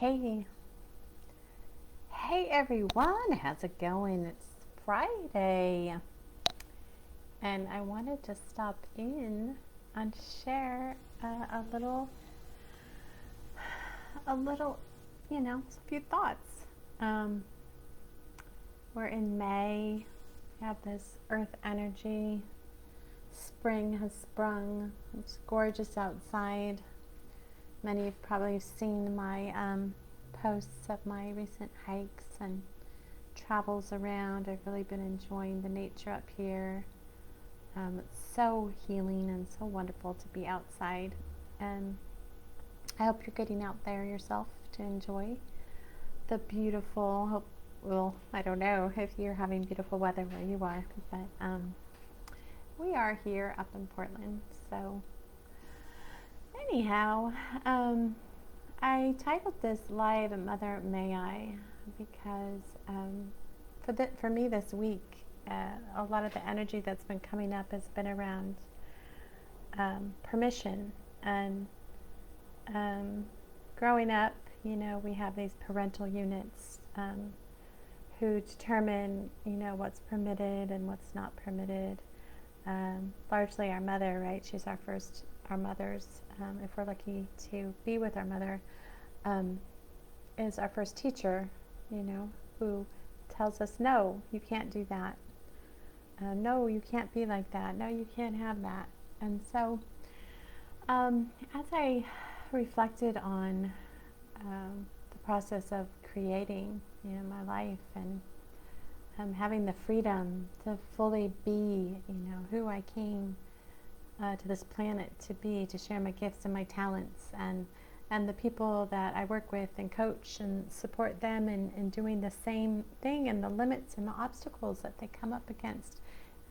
Hey, hey everyone, how's it going? It's Friday, and I wanted to stop in and share a little, a few thoughts. Um, we're in May, we have this earth energy, spring has sprung, it's gorgeous outside. Many of you probably have seen my posts of my recent hikes and travels around. I've really been enjoying the nature up here. It's so healing and so wonderful to be outside. And I hope you're getting out there yourself to enjoy the beautiful, well, I don't know if you're having beautiful weather where you are, but we are here up in Portland. So anyhow, I titled this Live Mother May I because for me this week, a lot of the energy that's been coming up has been around permission. And growing up, we have these parental units who determine, what's permitted and what's not permitted. Largely our mother, right? She's our mothers, if we're lucky to be with our mother, is our first teacher, who tells us, no, you can't do that. No, you can't be like that. No, you can't have that. And so as I reflected on the process of creating, my life and having the freedom to fully be, who I came to this planet to be, to share my gifts and my talents, and the people that I work with and coach and support them in doing the same thing, and the limits and the obstacles that they come up against.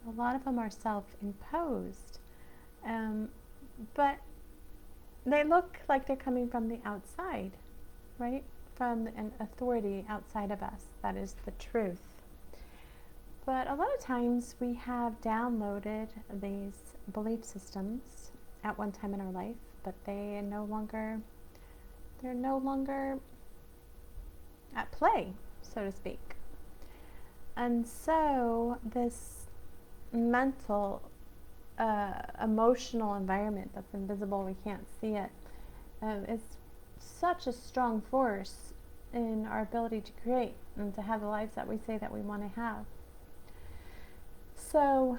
A lot of them are self-imposed, but they look like they're coming from the outside, right? From an authority outside of us. That is the truth. But a lot of times we have downloaded these belief systems at one time in our life, but they're no longer at play, so to speak. And so this mental, emotional environment that's invisible, we can't see it, is such a strong force in our ability to create and to have the lives that we say that we want to have. So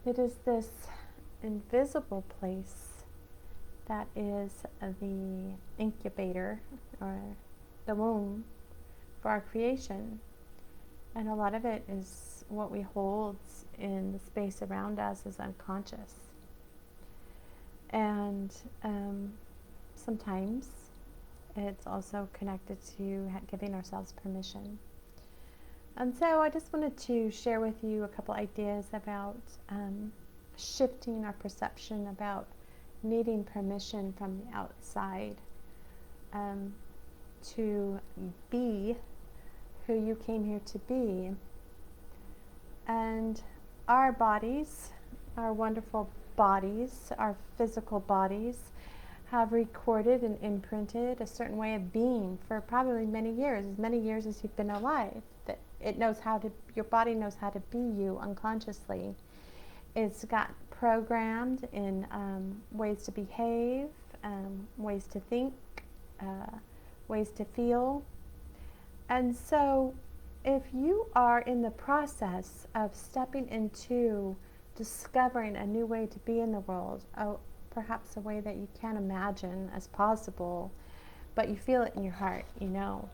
it is this invisible place that is the incubator or the womb for our creation. And a lot of it is what we hold in the space around us is unconscious. And sometimes it's also connected to giving ourselves permission. And so I just wanted to share with you a couple ideas about shifting our perception about needing permission from the outside to be who you came here to be. And our bodies, our wonderful bodies, our physical bodies, have recorded and imprinted a certain way of being for probably many years as you've been alive. That your body knows how to be you unconsciously. It's got programmed in ways to behave, ways to think, ways to feel. And so if you are in the process of stepping into discovering a new way to be in the world, perhaps a way that you can't imagine as possible, but you feel it in your heart, you know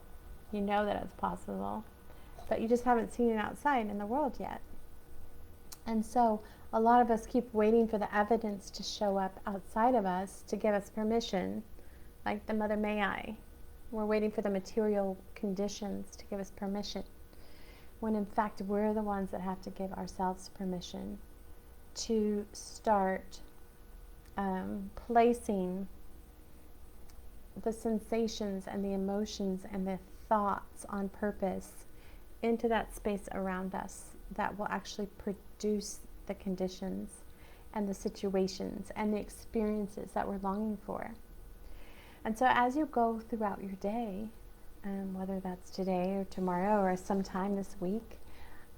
that it's possible, but you just haven't seen it outside in the world yet. And so a lot of us keep waiting for the evidence to show up outside of us to give us permission, like the Mother May I. We're waiting for the material conditions to give us permission, when in fact we're the ones that have to give ourselves permission to start placing the sensations and the emotions and the thoughts on purpose into that space around us that will actually produce the conditions and the situations and the experiences that we're longing for. And so as you go throughout your day, whether that's today or tomorrow or sometime this week,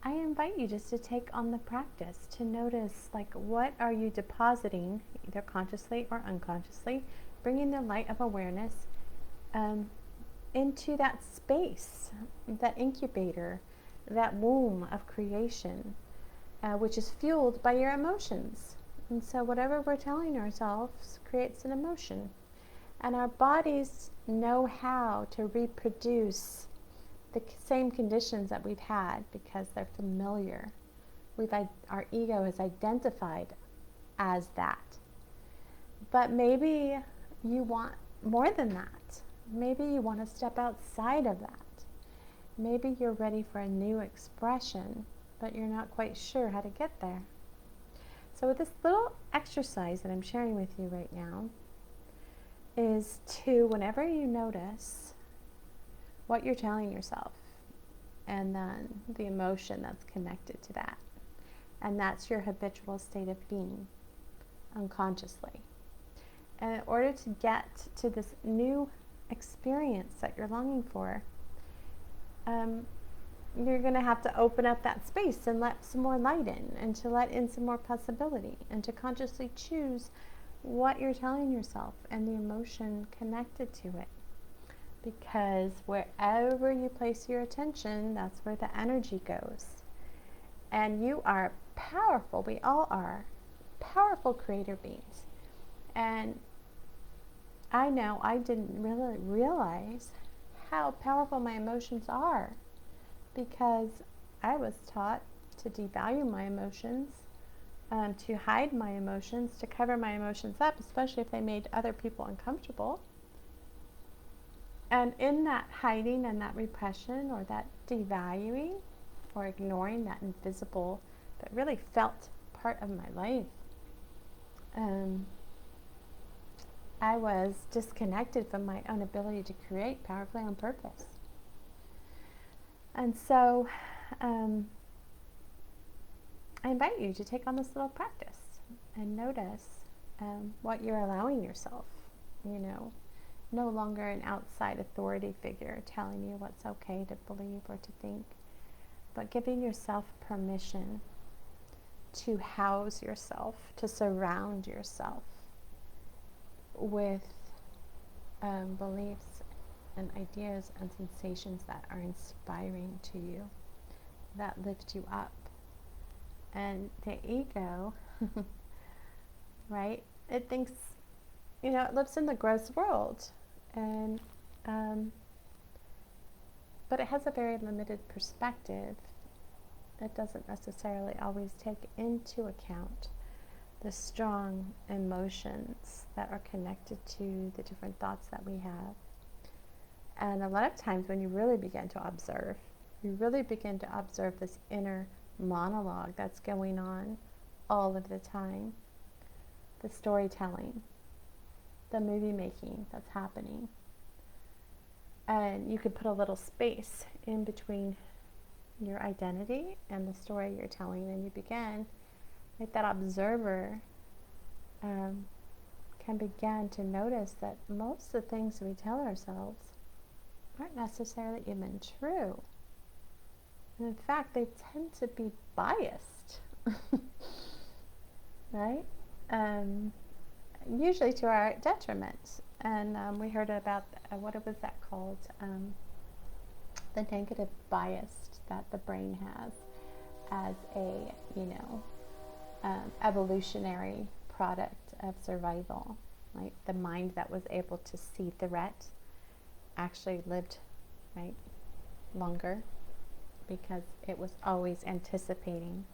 I invite you just to take on the practice to notice, like, what are you depositing, either consciously or unconsciously, bringing the light of awareness into that space, that incubator, that womb of creation, which is fueled by your emotions. And so whatever we're telling ourselves creates an emotion. And our bodies know how to reproduce the same conditions that we've had because they're familiar. Our ego is identified as that. But maybe you want more than that. Maybe you want to step outside of that. Maybe you're ready for a new expression, but you're not quite sure how to get there. So with this little exercise that I'm sharing with you right now is to, whenever you notice what you're telling yourself, and then the emotion that's connected to that. And that's your habitual state of being, unconsciously. And in order to get to this new experience that you're longing for, you're going to have to open up that space and let some more light in, and to let in some more possibility, and to consciously choose what you're telling yourself and the emotion connected to it. Because wherever you place your attention, that's where the energy goes. And you are powerful. We all are powerful creator beings. And I know I didn't really realize how powerful my emotions are, because I was taught to devalue my emotions, to hide my emotions, to cover my emotions up, especially if they made other people uncomfortable. And in that hiding and that repression, or that devaluing or ignoring that invisible but really felt part of my life, I was disconnected from my own ability to create powerfully on purpose. And so I invite you to take on this little practice and notice what you're allowing yourself, no longer an outside authority figure telling you what's okay to believe or to think, but giving yourself permission to house yourself, to surround yourself with beliefs and ideas and sensations that are inspiring to you, that lift you up. And the ego, right, it thinks, it lives in the gross world. And but it has a very limited perspective. It doesn't necessarily always take into account the strong emotions that are connected to the different thoughts that we have. And a lot of times when you really begin to observe, this inner monologue that's going on all of the time, the storytelling, the movie making that's happening. And you could put a little space in between your identity and the story you're telling, and you begin, like that observer can begin to notice that most of the things we tell ourselves aren't necessarily even true. And in fact, they tend to be biased, right? Usually to our detriment. And we heard about, what was that called? The negative bias that the brain has as a, evolutionary product of survival. Right? The mind that was able to see threat actually lived, right, longer, because it was always anticipating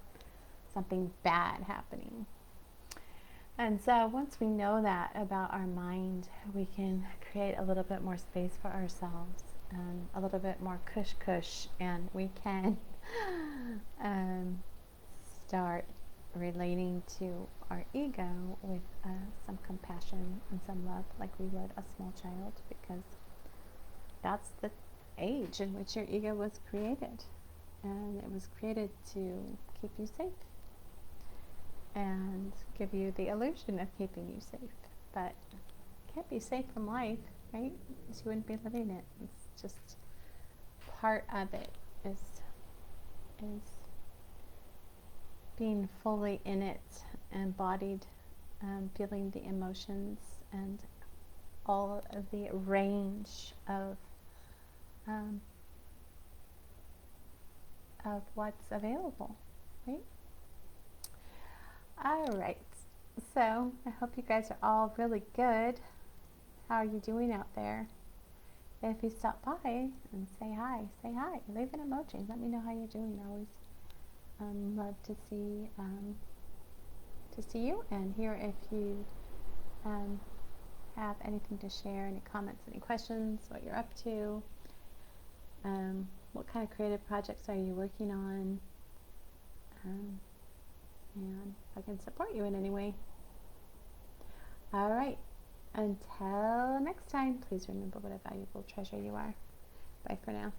something bad happening. And so once we know that about our mind, we can create a little bit more space for ourselves, a little bit more cush, and we can start relating to our ego with some compassion and some love, like we would a small child, because that's the age in which your ego was created. And it was created to keep you safe and give you the illusion of keeping you safe. But you can't be safe from life. right? She wouldn't be living it. It's just part of it is being fully in it, embodied, feeling the emotions and all of the range of what's available, right? All right. So I hope you guys are all really good. How are you doing out there? If you stop by and say hi, leave an emoji. Let me know how you're doing. I always love to see you and hear if you have anything to share, any comments, any questions, what you're up to, what kind of creative projects are you working on, and if I can support you in any way. All right. Until next time, please remember what a valuable treasure you are. Bye for now.